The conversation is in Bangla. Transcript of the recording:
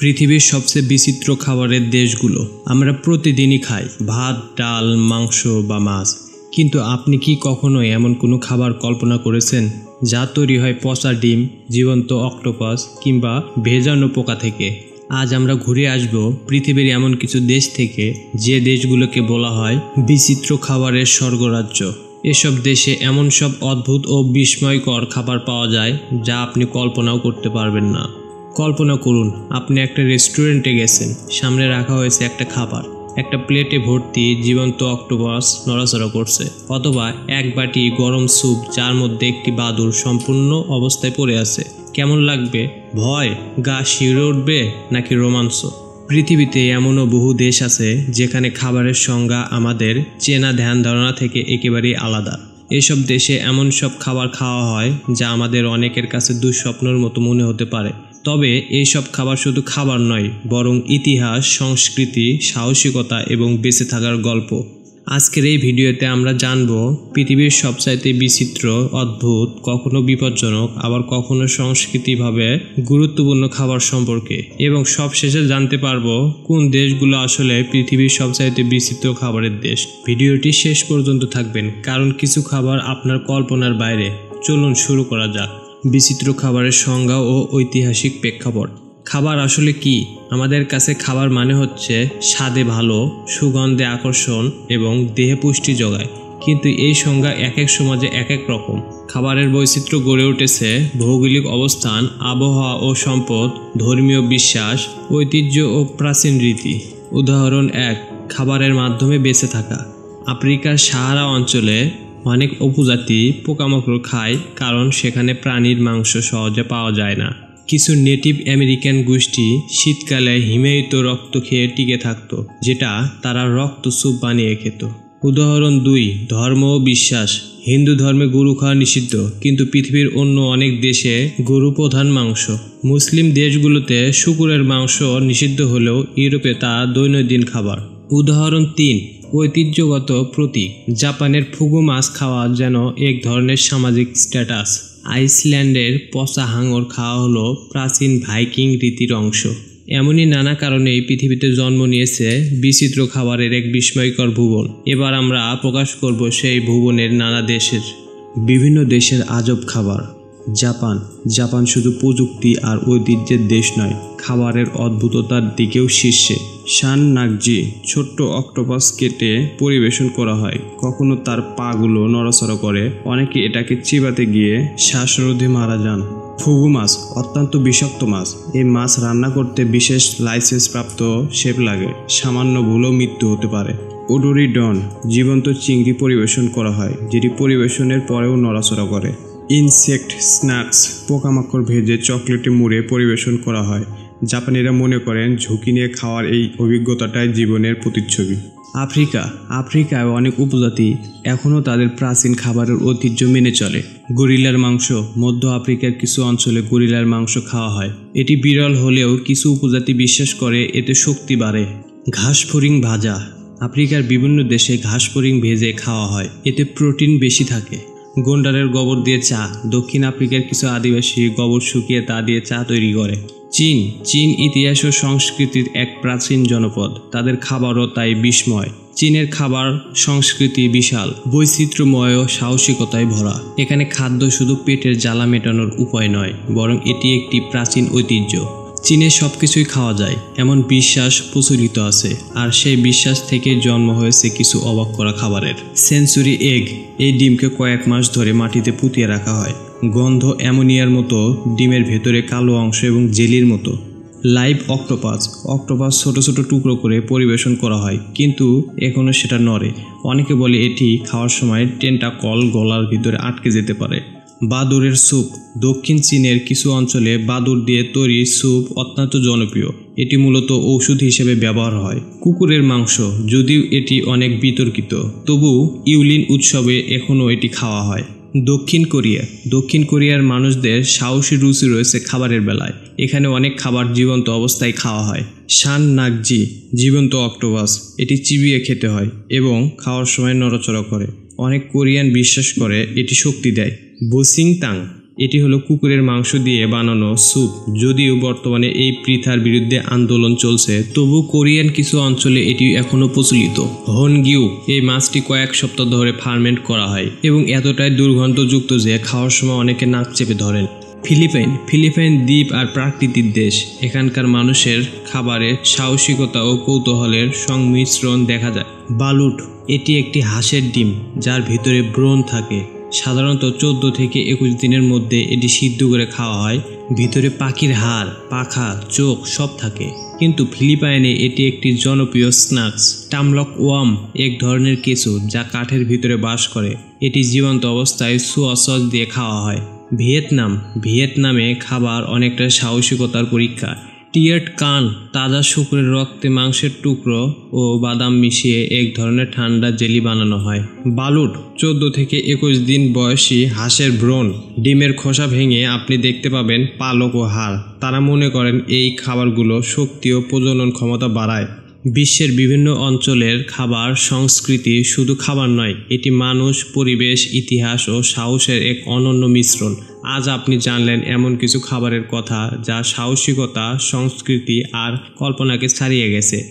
পৃথিবীর সবচেয়ে বিচিত্র খাবারের দেশগুলো আমরা প্রতিদিনই খাই, ভাত, ডাল, মাংস বা মাছ। কিন্তু আপনি কি কখনো এমন কোনো খাবার কল্পনা করেছেন যা তৈরি হয় পচা ডিম, জীবন্ত অক্টোপাস কিংবা ভেজানো পোকা থেকে? আজ আমরা ঘুরে আসব পৃথিবীর এমন কিছু দেশ থেকে যে দেশগুলোকে বলা হয় বিচিত্র খাবারের স্বর্গরাজ্য। এসব দেশে এমন সব অদ্ভুত ও বিস্ময়কর খাবার পাওয়া যায় যা আপনি কল্পনাও করতে পারবেন না। কল্পনা করুন, আপনি একটা রেস্টুরেন্টে গেছেন, সামনে রাখা হয়েছে একটা খাবার, একটা প্লেটে ভর্তি জীবন্ত অক্টোপাস নড়াচড়া করছে, অথবা এক বাটি গরম স্যুপ যার মধ্যে একটি বাদুড় সম্পূর্ণ অবস্থায় পড়ে আছে। কেমন লাগবে? ভয়, গা শিউরে উঠবে, নাকি রোমাঞ্চ? পৃথিবীতে এমনও বহু দেশ আছে যেখানে খাবারের সংজ্ঞা আমাদের চেনা ধ্যান ধারণা থেকে একেবারেই আলাদা। এসব দেশে এমন সব খাবার খাওয়া হয় যা আমাদের অনেকের কাছে দুঃস্বপ্নের মতো মনে হতে পারে। তবে এইসব খাবার শুধু খাবার নয়, বরং ইতিহাস, সংস্কৃতি, সাহসিকতা এবং বেঁচে থাকার গল্প। আজকের এই ভিডিওতে আমরা জানব পৃথিবীর সবচাইতে বিচিত্র, অদ্ভুত, কখনো বিপজ্জনক, আবার কখনো সংস্কৃতিভাবে গুরুত্বপূর্ণ খাবার সম্পর্কে, এবং সবশেষে জানতে পারবো কোন দেশগুলো আসলে পৃথিবীর সবচাইতে বিচিত্র খাবারের দেশ। ভিডিওটি শেষ পর্যন্ত থাকবেন, কারণ কিছু খাবার আপনার কল্পনার বাইরে। চলুন শুরু করা যাক। বিচিত্র খাবারের সংজ্ঞা ও ঐতিহাসিক প্রেক্ষাপট। খাবার আসলে কি? আমাদের কাছে খাবার মানে হচ্ছে স্বাদে ভালো, সুগন্ধে আকর্ষণ এবং দেহে পুষ্টি যোগায়। কিন্তু এই সংজ্ঞা এক এক সমাজে এক এক রকম। খাবারের বৈচিত্র্য গড়ে উঠেছে ভৌগোলিক অবস্থান, আবহাওয়া ও সম্পদ, ধর্মীয় বিশ্বাস, ঐতিহ্য ও প্রাচীন রীতি। উদাহরণ 1, খাবারের মাধ্যমে বেঁচে থাকা। আফ্রিকার সাহারা অঞ্চলে অনেক উপজাতি পোকামাকড় খায়, কারণ সেখানে প্রাণীর মাংস সহজে পাওয়া যায় না। কিছু নেটিভ আমেরিকান গোষ্ঠী শীতকালে হিমায়িত রক্ত খেয়ে টিকে থাকত, যেটা তারা রক্ত স্যুপ বানিয়ে খেত। উদাহরণ 2, ধর্ম ও বিশ্বাস। হিন্দু ধর্মে গরু খাওয়া নিষিদ্ধ, কিন্তু পৃথিবীর অন্য অনেক দেশে গরু প্রধান মাংস। মুসলিম দেশগুলোতে শূকরের মাংস নিষিদ্ধ হলেও ইউরোপে তা দৈনন্দিন খাবার। উদাহরণ 3, ঐতিহ্যগত প্রতীক। জাপানের ফুগু মাছ খাওয়া যেন এক ধরনের সামাজিক স্ট্যাটাস। আইসল্যান্ডের পচা হাঙর খাওয়া হলো প্রাচীন ভাইকিং রীতির অংশ। এমনই নানা কারণে এই পৃথিবীতে জন্ম নিয়েছে বিচিত্র খাবারের এক বিস্ময়কর ভুবন। এবার আমরা প্রকাশ করব সেই ভুবনের নানা দেশের বিভিন্ন দেশের আজব খাবার। জাপান শুধু প্রযুক্তি আর ঐতিহ্যের দেশ নয়, খাবারের অদ্ভুততার দিকেও শীর্ষে। শান নাকজি, ছোট্ট অক্টোপাস কেটে পরিবেশন করা হয়, কখনো তার পাগুলো নড়াচড়া করে, অনেকে এটাকে চিবাতে গিয়ে শ্বাসরোধে মারা যান। ফুগু মাছ, অত্যন্ত বিষাক্ত মাছ। এই মাছ রান্না করতে বিশেষ লাইসেন্স প্রাপ্ত শেফ লাগে, সামান্য ভুলও মৃত্যু হতে পারে। ওডোরি ডন, জীবন্ত চিংড়ি পরিবেশন করা হয়, যেটি পরিবেশনের পরেও নড়াচড়া করে। ইনসেক্ট স্ন্যাক্স, পোকামাকড় ভেজে চকলেটে মুড়ে পরিবেশন করা হয়। জাপানিরা মনে করেন ঝুঁকি নিয়ে খাওয়ার এই অভিজ্ঞতাটাই জীবনের প্রতিচ্ছবি। আফ্রিকায় অনেক উপজাতি এখনও তাদের প্রাচীন খাবারের ঐতিহ্য মেনে চলে। গরিলার মাংস, মধ্য আফ্রিকার কিছু অঞ্চলে গরিলার মাংস খাওয়া হয়। এটি বিরল হলেও কিছু উপজাতি বিশ্বাস করে এতে শক্তি বাড়ে। ঘাসফড়িং ভাজা, আফ্রিকার বিভিন্ন দেশে ঘাসফড়িং ভেজে খাওয়া হয়, এতে প্রোটিন বেশি থাকে। গন্ডারের গোবর দিয়ে চা, দক্ষিণ আফ্রিকার কিছু আদিবাসী গোবর শুকিয়ে তা দিয়ে চা তৈরি করে। চীন ইতিহাস ও সংস্কৃতির এক প্রাচীন জনপদ, তাদের খাবারও তাই বিস্ময়। চীনের খাবার সংস্কৃতি বিশাল, বৈচিত্র্যময় ও সাহসিকতায় ভরা। এখানে খাদ্য শুধু পেটের জ্বালা মেটানোর উপায় নয়, বরং এটি একটি প্রাচীন ঐতিহ্য। চীনে সবকিছুই খাওয়া যায় এমন বিশ্বাস প্রচলিত আছে, আর সেই বিশ্বাস থেকে জন্ম হয়েছে কিছু অবাক করা খাবারের। সেঞ্চুরি এগ, এই ডিমকে কয়েক মাস ধরে মাটিতে পুঁতিয়ে রাখা হয়, গন্ধ অ্যামোনিয়ার মতো, ডিমের ভেতরে কালো অংশ এবং জেলির মতো। লাইভ অক্টোপাস ছোট ছোট টুকরো করে পরিবেশন করা হয়, কিন্তু এখনও সেটা নড়ে। অনেকে বলে এটি খাওয়ার সময় টেন্টাকল গলার ভিতরে আটকে যেতে পারে। বাদুড়ের স্যুপ, দক্ষিণ চীনের কিছু অঞ্চলে বাদুড় দিয়ে তৈরি স্যুপ অত্যন্ত জনপ্রিয়, এটি মূলত ঔষধ হিসেবে ব্যবহার হয়। কুকুরের মাংস, যদিও এটি অনেক বিতর্কিত, তবু ইউলিন উৎসবে এখনও এটি খাওয়া হয়। দক্ষিণ কোরিয়ার মানুষদের সাহসী রুচি রয়েছে খাবারের বেলায়, এখানে অনেক খাবার জীবন্ত অবস্থায় খাওয়া হয়। শান নাকজি, জীবন্ত অক্টোপাস, এটি চিবিয়ে খেতে হয় এবং খাওয়ার সময় নড়াচড়া করে। অনেক কোরিয়ান বিশ্বাস করে এটি শক্তি দেয়। বুসিংতাং, এটি হলো কুকুরের মাংস দিয়ে বানানো স্যুপ। যদিও বর্তমানে এই প্রথার বিরুদ্ধে আন্দোলন চলছে, তবু কোরিয়ান কিছু অঞ্চলে এটি এখনও প্রচলিত। হনগিউ এই মাছটি কয়েক সপ্তাহ ধরে ফার্মেন্ট করা হয় এবং এতটাই দুর্গন্ধযুক্ত যে খাওয়ার সময় অনেকে নাক চেপে ধরেন। ফিলিপাইন দ্বীপ আর প্রাকৃতিক দেশ। এখানকার মানুষের খাবারে সাহসিকতা ও কৌতূহলের সংমিশ্রণ দেখা যায়। বালুট এটি একটি হাঁসের ডিম যার ভিতরে ব্রণ থাকে। সাধারণত 14 থেকে 21 দিনের মধ্যে এটি সিদ্ধ করে খাওয়া হয়। ভিতরে পাখির হাড়, পাখা, চোখ সব থাকে। কিন্তু ফিলিপাইনে এটি একটি জনপ্রিয় স্ন্যাক্স। টামলক ওয়াম এক ধরনের কেঁচো যা কাঠের ভিতরে বাস করে। এটি জীবন্ত অবস্থায় সোয়া সস দিয়ে খাওয়া হয়। ভিয়েতনামে খাবার অনেকটা সাহসিকতার পরীক্ষা। টিয়েট কান তাজা শুকরের রক্তে মাংসের টুকরো ও বাদাম মিশিয়ে এক ধরনের ঠান্ডা জেলি বানানো হয়। বালুট 14 থেকে 21 দিন বয়সী হাঁসের ব্রণ, ডিমের খোসা ভেঙে আপনি দেখতে পাবেন পালক ও হাড়। তারা মনে করেন এই খাবারগুলো শক্তি ও প্রজনন ক্ষমতা বাড়ায়। বিশ্বের বিভিন্ন অঞ্চলের খাবার সংস্কৃতি শুধু খাবার নয়, এটি মানুষ, পরিবেশ, ইতিহাস ও সাহসের এক অনন্য মিশ্রণ। আজ আপনি জানলেন এমন কিছু খাবারের কথা যা সাহসিকতা, সংস্কৃতি আর কল্পনাকে ছাড়িয়ে গেছে।